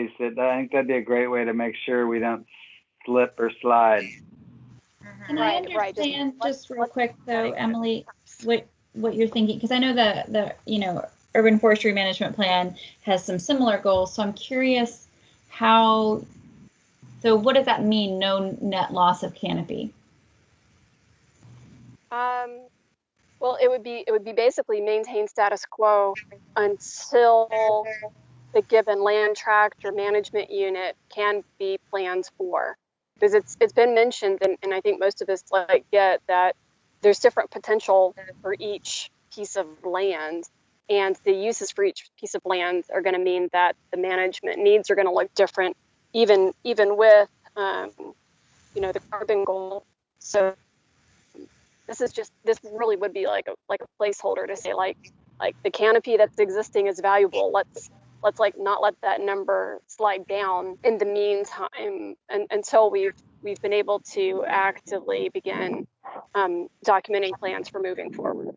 ways that I think that'd be a great way to make sure we don't slip or slide. Can I understand just real quick though, Emily, what you're thinking? Because I know the urban forestry management plan has some similar goals. So I'm curious how. So what does that mean? No net loss of canopy. Well, it would be basically maintain status quo until the given land tract or management unit can be planned for. Because it's been mentioned, and I think most of us get that there's different potential for each piece of land, and the uses for each piece of land are going to mean that the management needs are going to look different, even with the carbon goal. So this really would be like a placeholder to say like the canopy that's existing is valuable. Let's not let that number slide down in the meantime until we've been able to actively begin documenting plans for moving forward.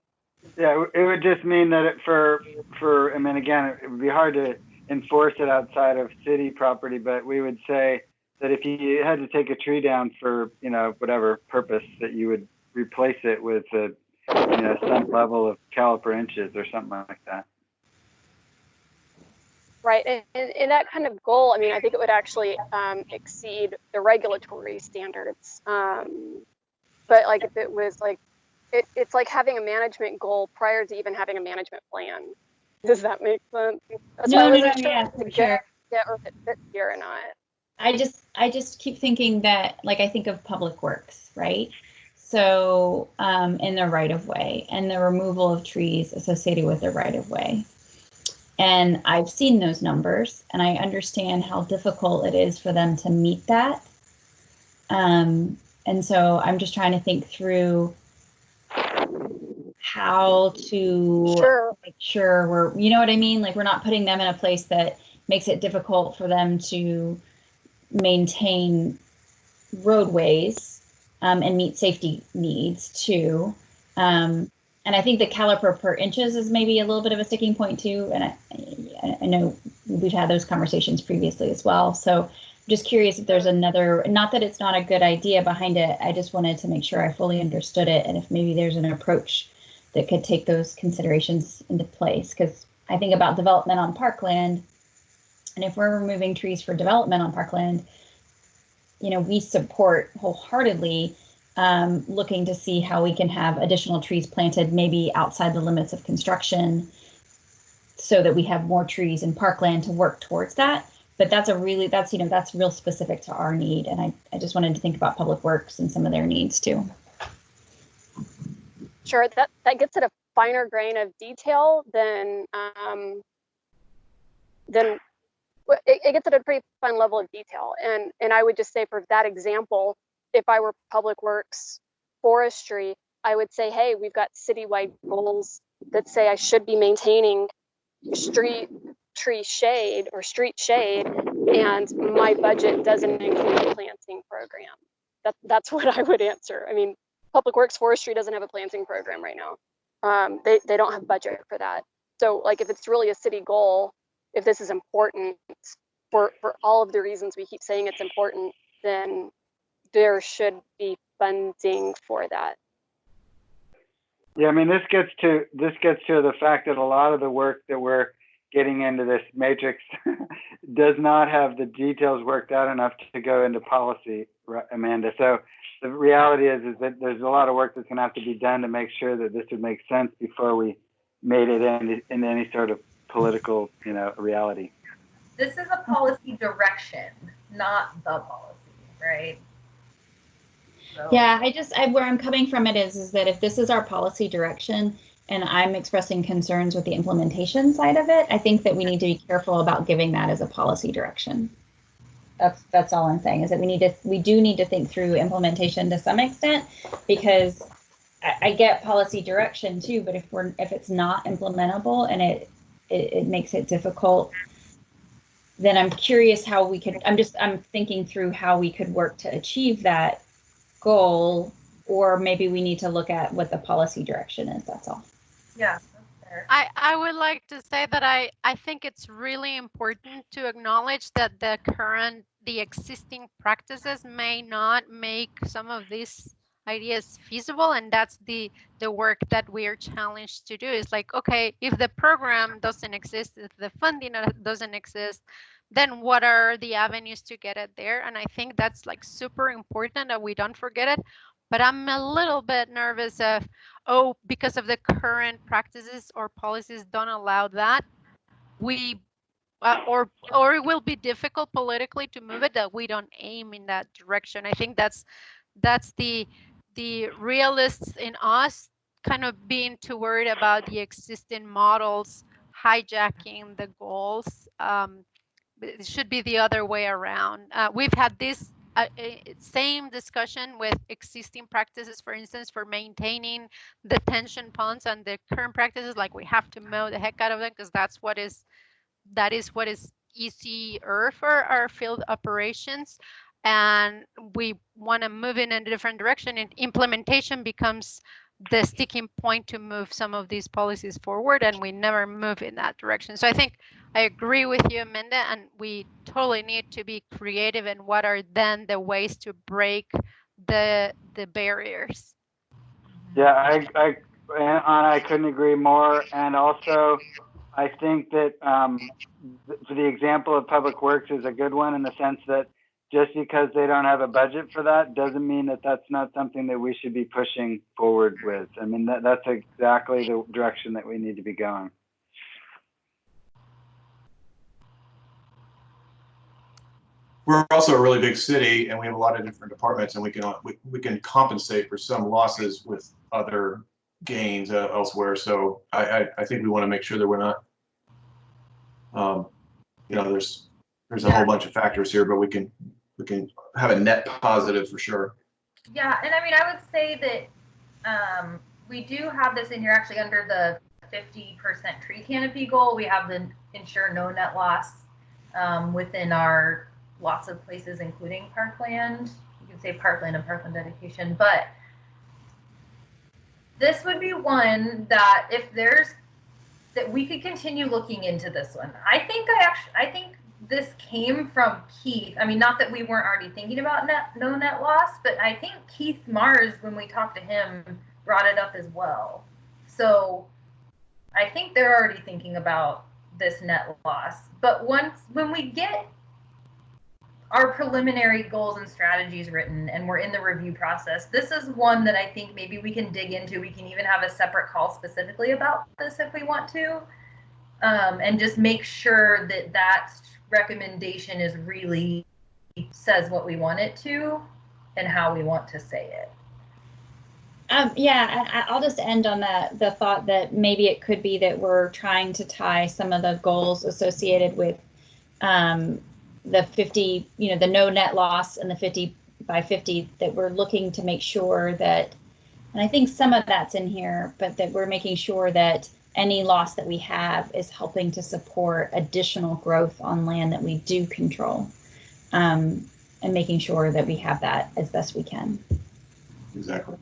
Yeah, it would just mean that I mean, again, it would be hard to enforce it outside of city property, but we would say that if you had to take a tree down for, whatever purpose, that you would replace it with some level of caliper inches or something like that. Right, and that kind of goal, I mean, I think it would actually exceed the regulatory standards. But like if it was like, it's like having a management goal prior to even having a management plan. Does that make sense? That's no, yeah, for sure. Yeah, or if it fits here or not. I just keep thinking that, like, I think of public works, right? So in the right of way and the removal of trees associated with the right of way. And I've seen those numbers and I understand how difficult it is for them to meet that. And so I'm just trying to think through how to make sure we're, you know what I mean? Like, we're not putting them in a place that makes it difficult for them to maintain roadways and meet safety needs too. And I think the caliper per inches is maybe a little bit of a sticking point too. And I know we've had those conversations previously as well. So I'm just curious if there's another, not that it's not a good idea behind it. I just wanted to make sure I fully understood it. And if maybe there's an approach that could take those considerations into place. Because I think about development on parkland. And if we're removing trees for development on parkland, we support wholeheartedly looking to see how we can have additional trees planted maybe outside the limits of construction so that we have more trees in parkland to work towards that. But that's real specific to our need. And I just wanted to think about public works and some of their needs too. Sure, that gets at a finer grain of detail than it gets at a pretty fine level of detail. And I would just say for that example, if I were public works forestry, I would say, hey, we've got citywide goals that say I should be maintaining street tree shade or street shade, and my budget doesn't include a planting program. That's what I would answer. I mean, public works forestry doesn't have a planting program right now. They don't have budget for that. So like if it's really a city goal, if this is important for all of the reasons we keep saying it's important, then there should be funding for that. Yeah, I mean, this gets to the fact that a lot of the work that we're getting into this matrix does not have the details worked out enough to go into policy, Amanda. So the reality is that there's a lot of work that's going to have to be done to make sure that this would make sense before we made it into any sort of political, reality. This is a policy direction, not the policy, right? So. Yeah, where I'm coming from is that if this is our policy direction and I'm expressing concerns with the implementation side of it, I think that we need to be careful about giving that as a policy direction. That's all I'm saying, is that we do need to think through implementation to some extent, because I get policy direction too, but if it's not implementable and it makes it difficult, then I'm curious how we could, I'm thinking through how we could work to achieve that goal, or maybe we need to look at what the policy direction is. That's all. Yeah, I would like to say that I think it's really important to acknowledge that the existing practices may not make some of these ideas feasible, and that's the work that we are challenged to do. Is like, okay, if the program doesn't exist, if the funding doesn't exist, then what are the avenues to get it there? And I think that's like super important that we don't forget it. But I'm a little bit nervous of, oh, because of the current practices or policies don't allow that, we or it will be difficult politically to move it, that we don't aim in that direction. I think that's the realists in us kind of being too worried about the existing models hijacking the goals. It should be the other way around. We've had this same discussion with existing practices, for instance, for maintaining detention ponds, and the current practices, like we have to mow the heck out of them because that is what is easier for our field operations. And we want to move in a different direction, and implementation becomes the sticking point to move some of these policies forward, and we never move in that direction. So I think I agree with you, Amanda, and we totally need to be creative in what are then the ways to break the barriers. Yeah, I couldn't agree more. And also, I think that for the example of Public Works is a good one in the sense that just because they don't have a budget for that doesn't mean that that's not something that we should be pushing forward with. I mean, that's exactly the direction that we need to be going. We're also a really big city, and we have a lot of different departments, and we can compensate for some losses with other gains elsewhere. So I think we want to make sure that we're not, there's a whole bunch of factors here, but we can have a net positive for sure. Yeah, and I mean, I would say that we do have this in here actually under the 50% tree canopy goal. We have the ensure no net loss within our lots of places, including parkland. You can say parkland and parkland dedication, but this would be one that that we could continue looking into this one. I think this came from Keith. I mean, not that we weren't already thinking about no net loss, but I think Keith Mars, when we talked to him, brought it up as well. So I think they're already thinking about this net loss. But when we get our preliminary goals and strategies written and we're in the review process, this is one that I think maybe we can dig into. We can even have a separate call specifically about this if we want to, and just make sure that that recommendation is really says what we want it to and how we want to say it. Yeah, I'll just end on the thought that maybe it could be that we're trying to tie some of the goals associated with the 50, the no net loss and the 50 by 50, that we're looking to make sure that, and I think some of that's in here, but that we're making sure that any loss that we have is helping to support additional growth on land that we do control, and making sure that we have that as best we can. Exactly.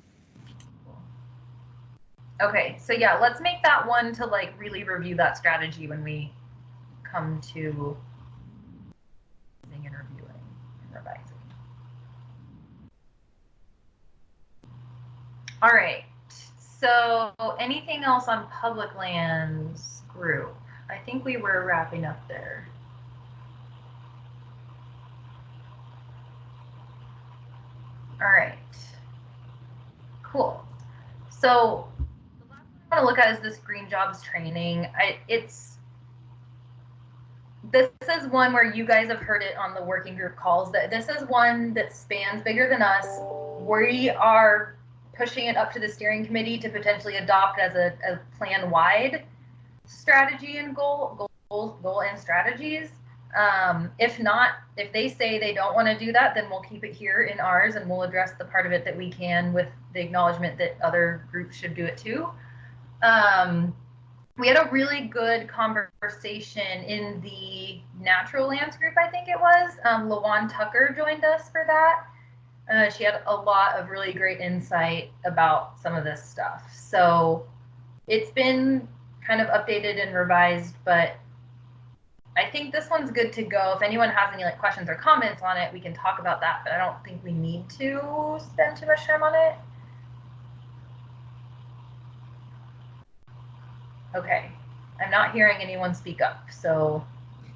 Okay, so yeah, let's make that one to like really review that strategy when we come to interviewing and revising. All right, so anything else on public lands group? I think we were wrapping up there. All right, cool. So the last one I want to look at is this green jobs training. This is one where you guys have heard it on the working group calls, that this is one that spans bigger than us. We are pushing it up to the steering committee to potentially adopt as a plan-wide strategy and goal and strategies. If not, if they say they don't want to do that, then we'll keep it here in ours and we'll address the part of it that we can with the acknowledgement that other groups should do it too. We had a really good conversation in the natural lands group, I think it was. LaJuan Tucker joined us for that. She had a lot of really great insight about some of this stuff. So it's been kind of updated and revised, but I think this one's good to go. If anyone has any like questions or comments on it, we can talk about that, but I don't think we need to spend too much time on it. Okay, I'm not hearing anyone speak up, so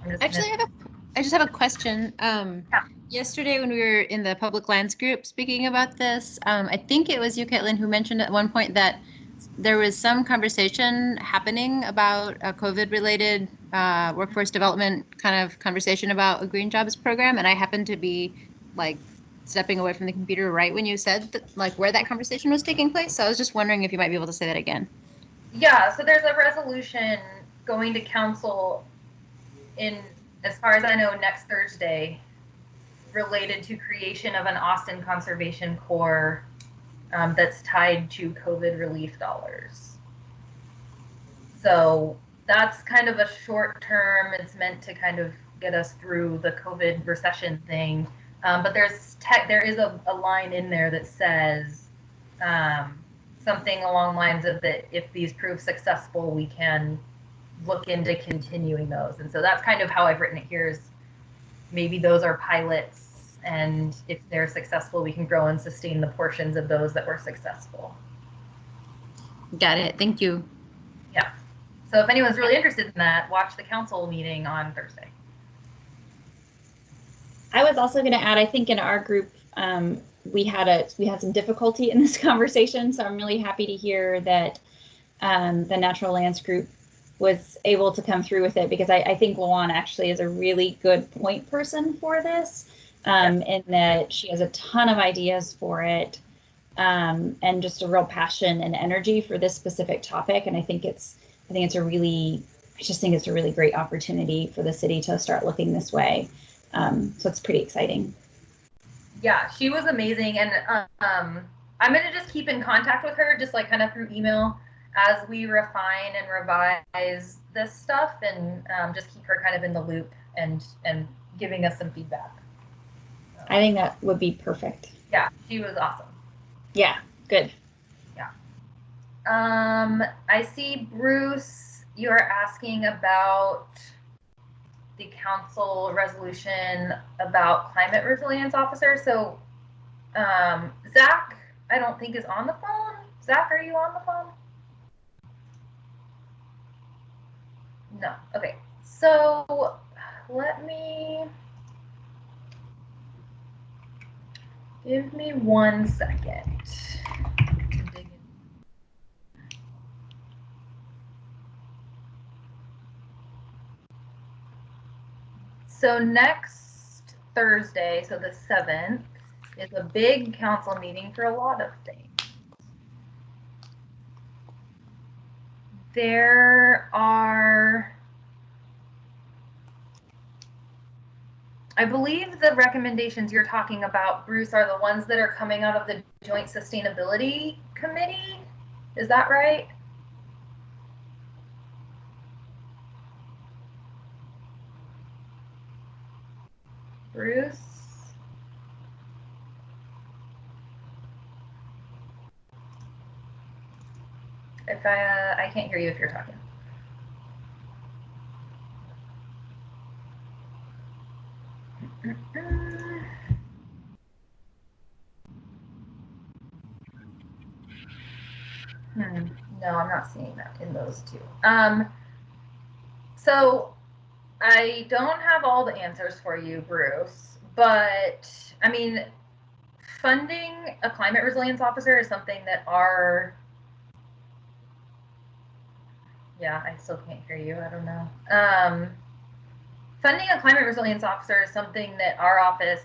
I'm just Actually, I just have a question. Yesterday when we were in the public lands group speaking about this, I think it was you, Caitlin, who mentioned at one point that there was some conversation happening about a COVID-related workforce development kind of conversation about a green jobs program, and I happened to be like stepping away from the computer right when you said that, like where that conversation was taking place. So I was just wondering if you might be able to say that again. Yeah, so there's a resolution going to council in, as far as I know, next Thursday, related to creation of an Austin Conservation Corps that's tied to COVID relief dollars. So that's kind of a short term. It's meant to kind of get us through the COVID recession thing. But there is a line in there that says something along the lines of that if these prove successful, we can look into continuing those. And so that's kind of how I've written it here, is maybe those are pilots, and if they're successful, we can grow and sustain the portions of those that were successful. Got it. Thank you. Yeah. So if anyone's really interested in that, watch the council meeting on Thursday. I was also going to add, I think in our group, we had some difficulty in this conversation, so I'm really happy to hear that the Natural Lands group was able to come through with it, because I think Luan actually is a really good point person for this, in that she has a ton of ideas for it, and just a real passion and energy for this specific topic. And I just think it's a really great opportunity for the city to start looking this way. So it's pretty exciting. Yeah, she was amazing. And I'm going to just keep in contact with her, just like kind of through email, as we refine and revise this stuff, and just keep her kind of in the loop and giving us some feedback. I think that would be perfect. Yeah, she was awesome. Yeah, good. Yeah. I see, Bruce, you're asking about the council resolution about climate resilience officer. So Zach, I don't think is on the phone. Zach, are you on the phone? No. Okay. So give me 1 second to dig in. So next Thursday, so the 7th, is a big council meeting for a lot of things. There are, I believe the recommendations you're talking about, Bruce, are the ones that are coming out of the Joint Sustainability Committee. Is that right? Bruce? If I can't hear you if you're talking. No, I'm not seeing that in those two. So I don't have all the answers for you, Bruce, but I mean, funding a climate resilience officer is something that I still can't hear you. I don't know. Funding a climate resilience officer is something that our office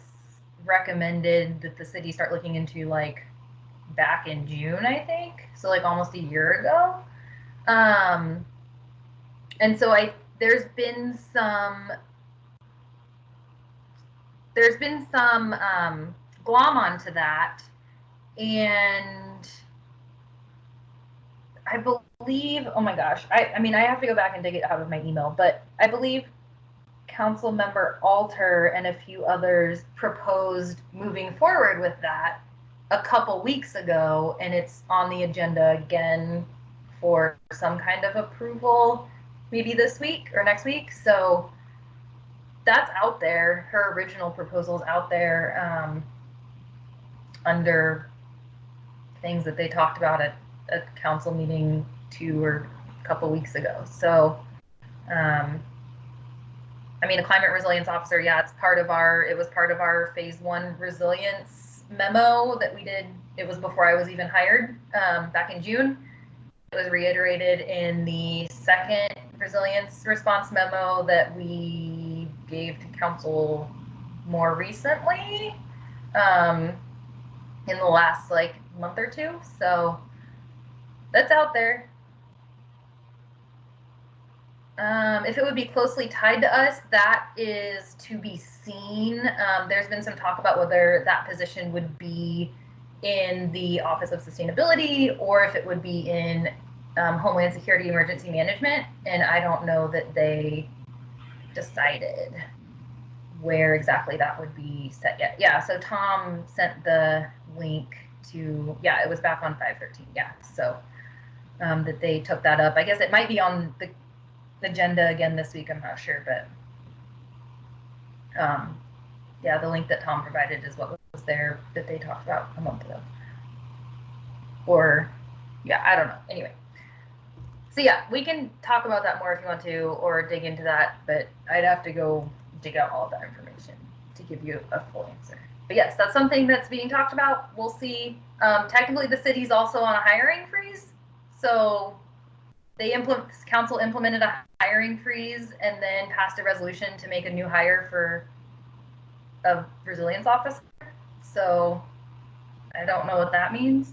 recommended that the city start looking into, like back in June, I think. So like almost a year ago. And so there's been some glom onto that, and I believe, oh my gosh, I mean, I have to go back and dig it out of my email, but I believe Council Member Alter and a few others proposed moving forward with that a couple weeks ago, and it's on the agenda again for some kind of approval, maybe this week or next week. So that's out there. Her original proposal's out there under things that they talked about at a council meeting 2 or a couple weeks ago. So, I mean, a climate resilience officer, yeah, it was part of our phase 1 resilience memo that we did. It was before I was even hired, back in June. It was reiterated in the second resilience response memo that we gave to council more recently, in the last like month or two. So that's out there. If it would be closely tied to us, that is to be seen. There's been some talk about whether that position would be in the Office of Sustainability or if it would be in Homeland Security Emergency Management. And I don't know that they decided where exactly that would be set yet. Yeah, so Tom sent the link to, yeah, it was back on 5/13. Yeah, so that they took that up. I guess it might be on the agenda again this week, I'm not sure, but yeah, the link that Tom provided is what was there that they talked about a month ago. Or yeah, I don't know. Anyway, so yeah, we can talk about that more if you want to, or dig into that, but I'd have to go dig out all of that information to give you a full answer. But yes, that's something that's being talked about. We'll see. Technically the city's also on a hiring freeze, so council implemented a hiring freeze and then passed a resolution to make a new hire for a resilience officer. So I don't know what that means.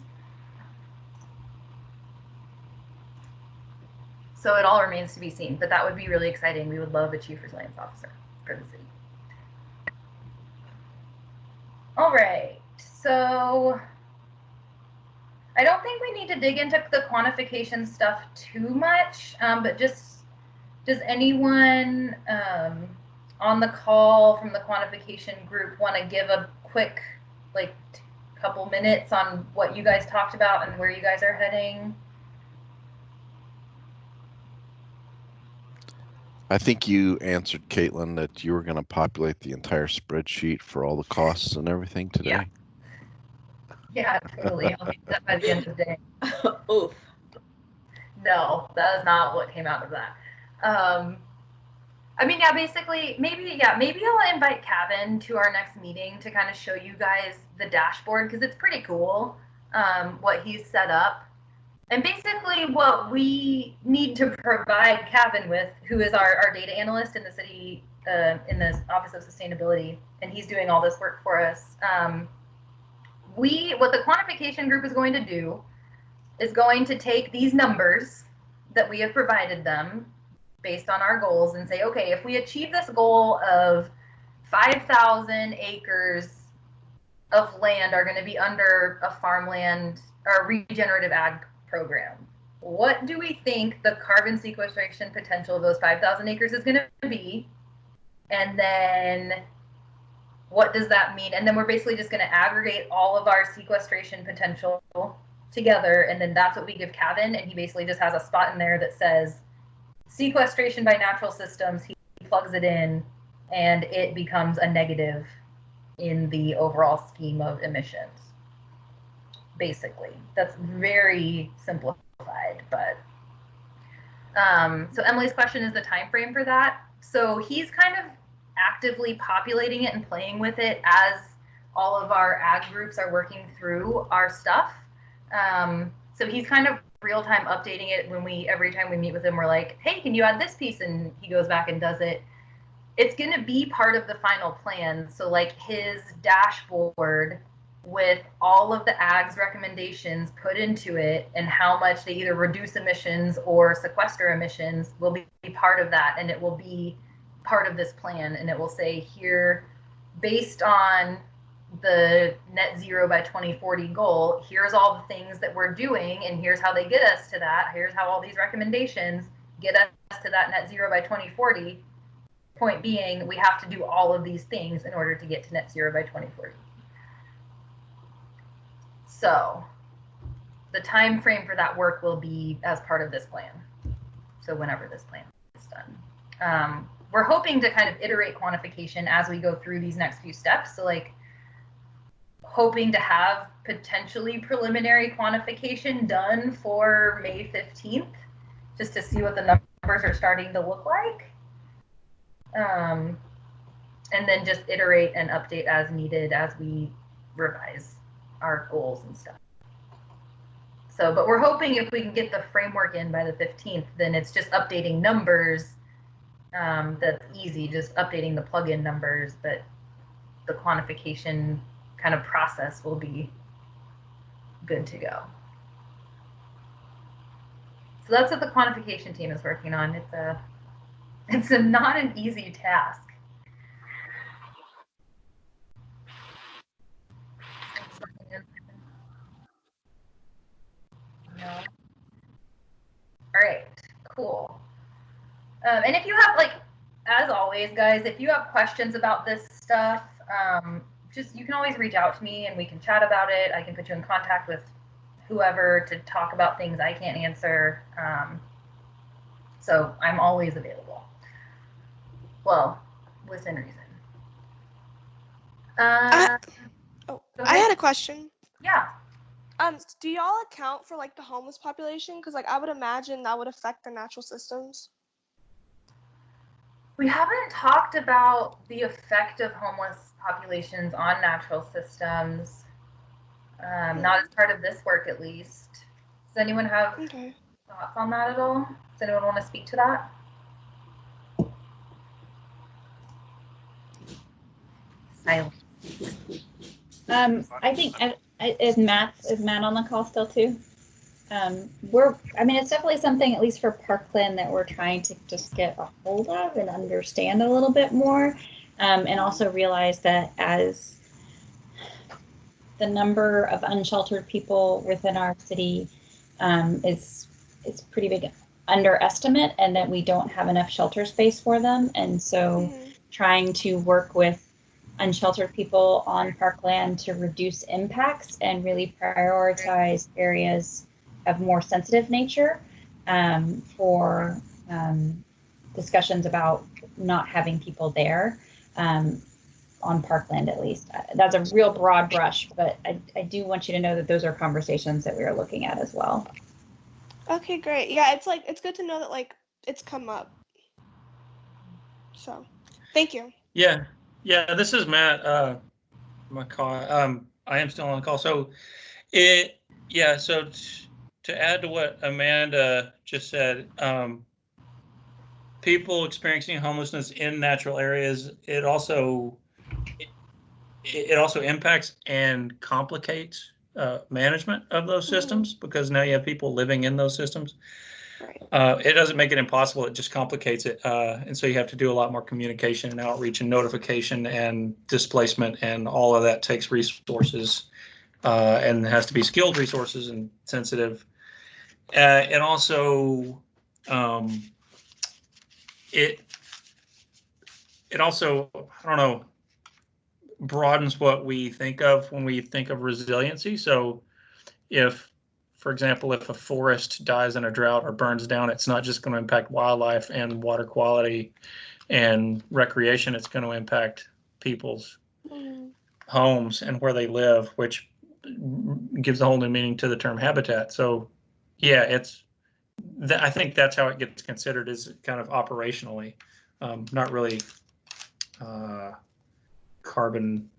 So it all remains to be seen, but that would be really exciting. We would love a chief resilience officer for the city. All right, so I don't think we need to dig into the quantification stuff too much, but just, does anyone on the call from the quantification group want to give a quick, like, couple minutes on what you guys talked about and where you guys are heading? I think you answered, Caitlin, that you were going to populate the entire spreadsheet for all the costs and everything today. Yeah. Yeah, totally. I'll do that by the end of the day. Oof. No, that is not what came out of that. I mean, yeah, basically, maybe I'll invite Kevin to our next meeting to kind of show you guys the dashboard, because it's pretty cool, what he's set up. And basically what we need to provide Kevin with, who is our data analyst in the city, in the Office of Sustainability, and he's doing all this work for us. What the quantification group is going to do is going to take these numbers that we have provided them based on our goals and say, okay, if we achieve this goal of 5,000 acres of land are going to be under a farmland or regenerative ag program, what do we think the carbon sequestration potential of those 5,000 acres is going to be? And then what does that mean? And then we're basically just going to aggregate all of our sequestration potential together, and then that's what we give Kevin, and he basically just has a spot in there that says sequestration by natural systems. He plugs it in and it becomes a negative in the overall scheme of emissions. Basically, that's very simplified, but so Emily's question is the time frame for that. So he's kind of actively populating it and playing with it as all of our ag groups are working through our stuff. So he's kind of real time updating it every time we meet with him, we're like, hey, can you add this piece? And he goes back and does it. It's going to be part of the final plan. So like his dashboard with all of the ag's recommendations put into it and how much they either reduce emissions or sequester emissions will be part of that. And it will be part of this plan. And it will say here, based on the net zero by 2040 goal, here's all the things that we're doing and here's how they get us to that. Here's how all these recommendations get us to that net zero by 2040. Point being, we have to do all of these things in order to get to net zero by 2040. So the time frame for that work will be as part of this plan. So whenever this plan is done. We're hoping to kind of iterate quantification as we go through these next few steps. So like hoping to have potentially preliminary quantification done for May 15th, just to see what the numbers are starting to look like. And then just iterate and update as needed as we revise our goals and stuff. So, but we're hoping if we can get the framework in by the 15th, then it's just updating numbers. That's easy, just updating the plugin numbers, but the quantification kind of process will be good to go. So that's what the quantification team is working on. It's not an easy task. No. All right, cool. And if you have, like, as always, guys, if you have questions about this stuff, you can always reach out to me and we can chat about it. I can put you in contact with whoever to talk about things I can't answer. So I'm always available. Well, within reason. I had a question. Yeah. Do y'all account for like the homeless population? Because like I would imagine that would affect the natural systems. We haven't talked about the effect of homeless populations on natural systems. Not as part of this work, at least. Does anyone have thoughts on that at all? Does anyone want to speak to that? Silence. I think is Matt on the call still too? It's definitely something, at least for Parkland, that we're trying to just get a hold of and understand a little bit more, and also realize that as the number of unsheltered people within our city is pretty big underestimate, and that we don't have enough shelter space for them, and so trying to work with unsheltered people on Parkland to reduce impacts and really prioritize areas of more sensitive nature for discussions about not having people there on Parkland, at least. That's a real broad brush, but I do want you to know that those are conversations that we are looking at as well. Okay, great. Yeah, it's good to know that like it's come up. So, thank you. Yeah, this is Matt McCaw. I am still on the call. So to add to what Amanda just said, people experiencing homelessness in natural areas, it also impacts and complicates management of those systems, because now you have people living in those systems. Right. It doesn't make it impossible, it just complicates it. And so you have to do a lot more communication and outreach and notification and displacement, and all of that takes resources and has to be skilled resources and sensitive. And also, it also, I don't know, broadens what we think of when we think of resiliency. So if, for example, if a forest dies in a drought or burns down, it's not just going to impact wildlife and water quality and recreation, it's going to impact people's homes and where they live, which gives a whole new meaning to the term habitat. So yeah, I think that's how it gets considered, is kind of operationally, not really carbon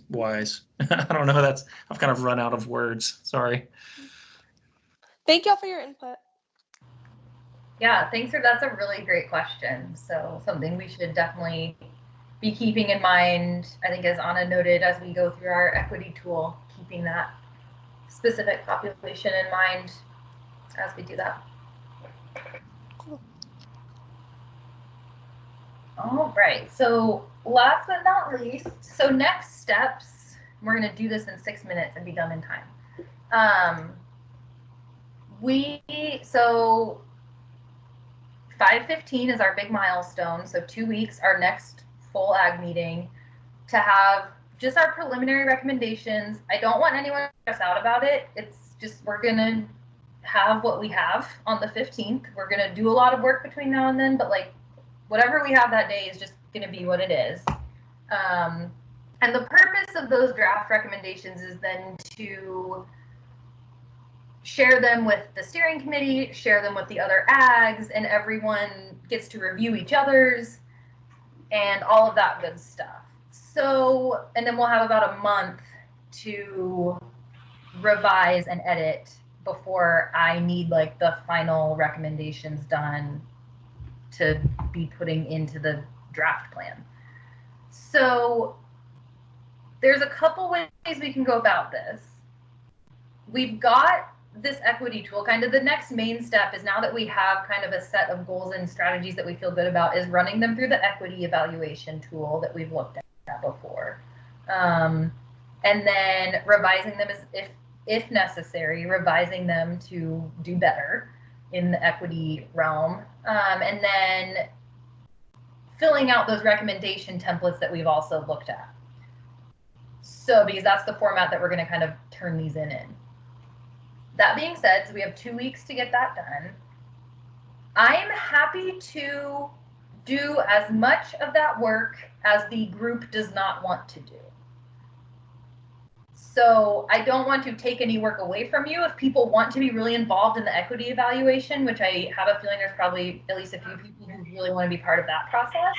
wise. I don't know. I've kind of run out of words. Sorry. Thank y'all for your input. Yeah, that's a really great question. So something we should definitely be keeping in mind. I think, as Anna noted, as we go through our equity tool, keeping that specific population in mind as we do that. Cool. All right, so last but not least, so next steps, we're going to do this in 6 minutes and be done in time. So 5/15 is our big milestone, so 2 weeks, our next full ag meeting, to have just our preliminary recommendations. I don't want anyone to stress out about it. It's just, we're gonna have what we have on the 15th. We're gonna do a lot of work between now and then, but like whatever we have that day is just gonna be what it is. And the purpose of those draft recommendations is then to share them with the steering committee, share them with the other ags, and everyone gets to review each other's and all of that good stuff. So, and then we'll have about a month to revise and edit before I need like the final recommendations done to be putting into the draft plan. So there's a couple ways we can go about this. We've got this equity tool. Kind of the next main step is, now that we have kind of a set of goals and strategies that we feel good about, is running them through the equity evaluation tool that we've looked at before. And then revising them if necessary, revising them to do better in the equity realm. And then filling out those recommendation templates that we've also looked at. So, because that's the format that we're going to kind of turn these in. That being said, so we have 2 weeks to get that done. I'm happy to do as much of that work as the group does not want to do. So I don't want to take any work away from you. If people want to be really involved in the equity evaluation, which I have a feeling there's probably at least a few people who really want to be part of that process,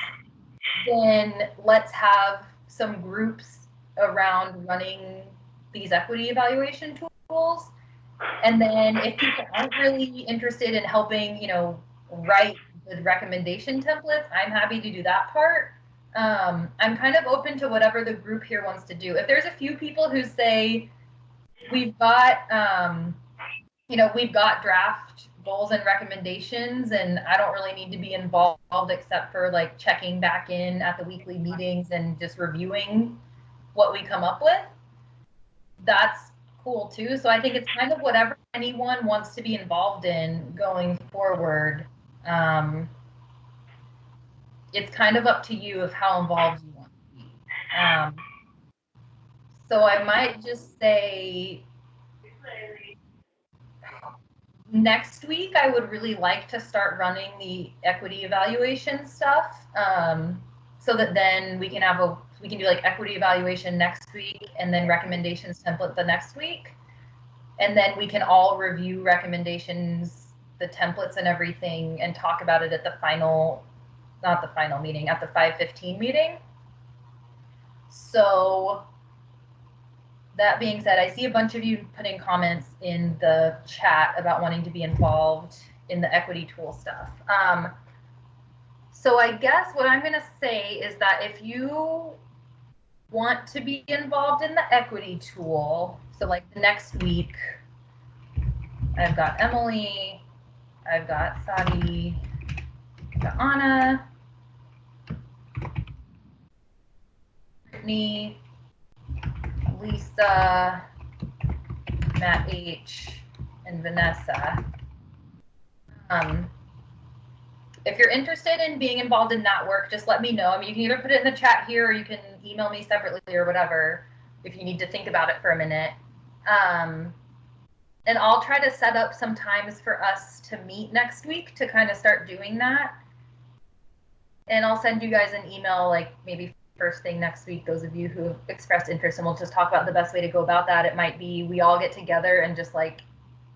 then let's have some groups around running these equity evaluation tools. And then if people aren't really interested in helping, you know, write the recommendation templates, I'm happy to do that part. I'm kind of open to whatever the group here wants to do. If there's a few people who say, we've got, you know, we've got draft goals and recommendations, and I don't really need to be involved except for like checking back in at the weekly meetings and just reviewing what we come up with, that's cool too. So I think it's kind of whatever anyone wants to be involved in going forward. It's kind of up to you of how involved you want to be. So I might just say next week, I would really like to start running the equity evaluation stuff, so that then we can have we can do like equity evaluation next week and then recommendations template the next week. And then we can all review recommendations, the templates and everything, and talk about it at the final, not the final meeting, at the 5:15 meeting. So that being said, I see a bunch of you putting comments in the chat about wanting to be involved in the equity tool stuff. So I guess what I'm going to say is that if you want to be involved in the equity tool, so like the next week, I've got Emily, I've got Sadi, I've got Anna, Brittany, Lisa, Matt H, and Vanessa. If you're interested in being involved in that work, just let me know. I mean, you can either put it in the chat here or you can email me separately or whatever if you need to think about it for a minute. And I'll try to set up some times for us to meet next week to kind of start doing that. And I'll send you guys an email, like maybe first thing next week, those of you who have expressed interest, and we'll just talk about the best way to go about that. It might be we all get together and just like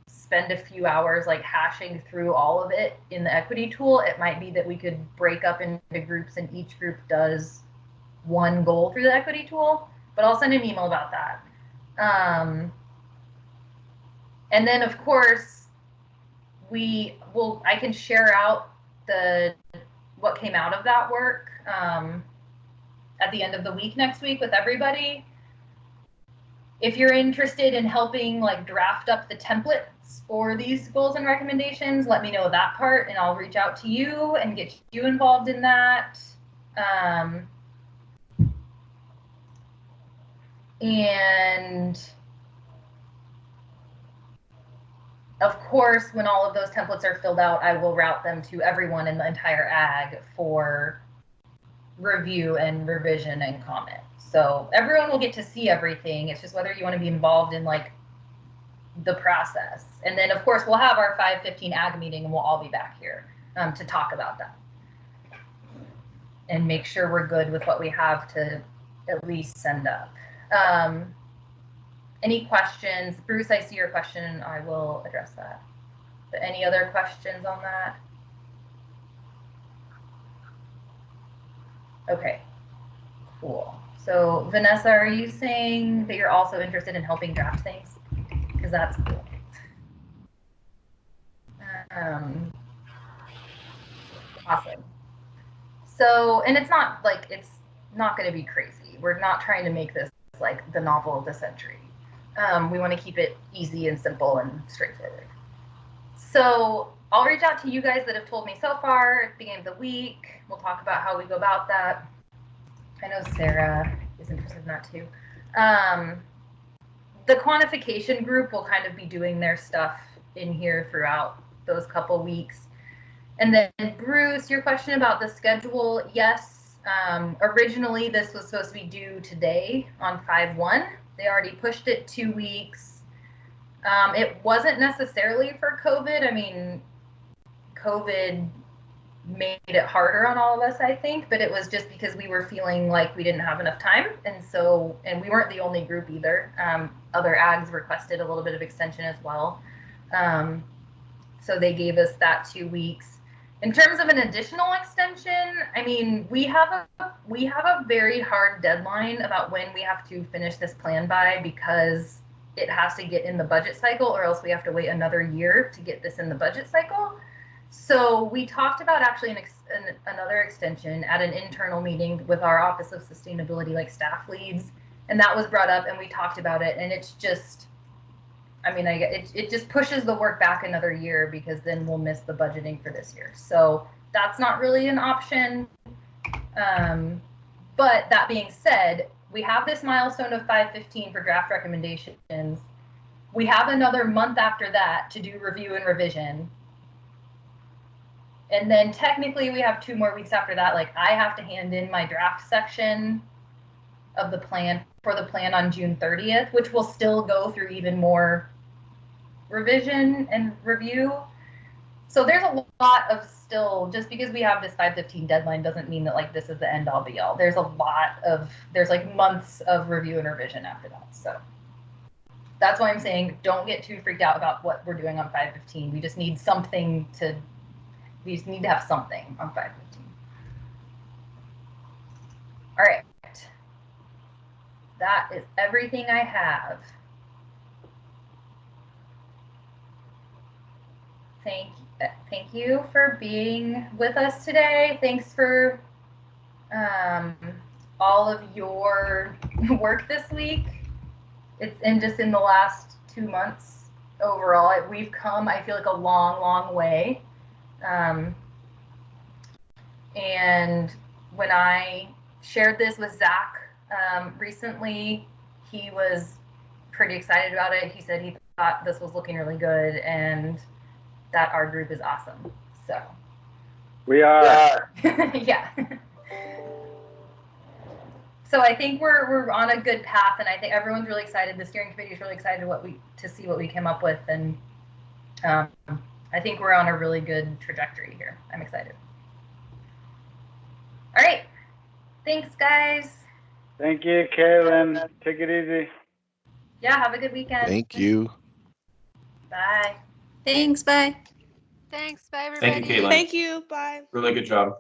spend a few hours like hashing through all of it in the equity tool. It might be that we could break up into groups and each group does one goal through the equity tool, but I'll send an email about that. And then of course, I can share out what came out of that work at the end of the week next week with everybody. If you're interested in helping like draft up the templates for these goals and recommendations, let me know that part and I'll reach out to you and get you involved in that. And of course, when all of those templates are filled out, I will route them to everyone in the entire ag for review and revision and comment. So everyone will get to see everything. It's just whether you want to be involved in like the process. And then of course we'll have our 5:15 ag meeting and we'll all be back here to talk about that and make sure we're good with what we have to at least send up. Any questions? Bruce, I see your question. I will address that. But any other questions on that? Okay, cool. So Vanessa, are you saying that you're also interested in helping draft things? Because that's cool. Awesome. So, and it's not going to be crazy. We're not trying to make this like the novel of the century. We want to keep it easy and simple and straightforward. So I'll reach out to you guys that have told me so far at the beginning of the week. We'll talk about how we go about that. I know Sarah is interested in that too. The quantification group will kind of be doing their stuff in here throughout those couple weeks. And then Bruce, your question about the schedule, yes, originally this was supposed to be due today on 5/1. They already pushed it 2 weeks. It wasn't necessarily for COVID. I mean, COVID made it harder on all of us, I think, but it was just because we were feeling like we didn't have enough time. And we weren't the only group either. Other ags requested a little bit of extension as well. So they gave us that 2 weeks. In terms of an additional extension, I mean, we have a very hard deadline about when we have to finish this plan by, because it has to get in the budget cycle, or else we have to wait another year to get this in the budget cycle. So we talked about actually another extension at an internal meeting with our Office of Sustainability, like staff leads, and that was brought up, and we talked about it, and it's just, I mean, it just pushes the work back another year, because then we'll miss the budgeting for this year. So that's not really an option. But that being said, we have this milestone of 5/15 for draft recommendations. We have another month after that to do review and revision. And then technically we have 2 more weeks after that. Like, I have to hand in my draft section of the plan on June 30th, which will still go through even more revision and review. So there's a lot of still, just because we have this 5/15 deadline doesn't mean that like this is the end all be all. There's like months of review and revision after that. So that's why I'm saying don't get too freaked out about what we're doing on 5/15. We just need something to, we just need to have something on 5/15. All right. That is everything I have. Thank you for being with us today. Thanks for all of your work this week. It's just in the last 2 months overall. We've come, I feel like, a long, long way. And when I shared this with Zach recently, he was pretty excited about it. He said he thought this was looking really good and that our group is awesome. So we are. Yeah. So I think we're on a good path, and I think everyone's really excited. The steering committee is really excited to see what we came up with, and I think we're on a really good trajectory here. I'm excited. All right. Thanks, guys. Thank you, Caitlin. Take it easy. Yeah, have a good weekend. Thank you. Bye. Thanks, bye. Thanks, bye everybody. Thank you, Caitlin. Thank you. Bye. Really good job.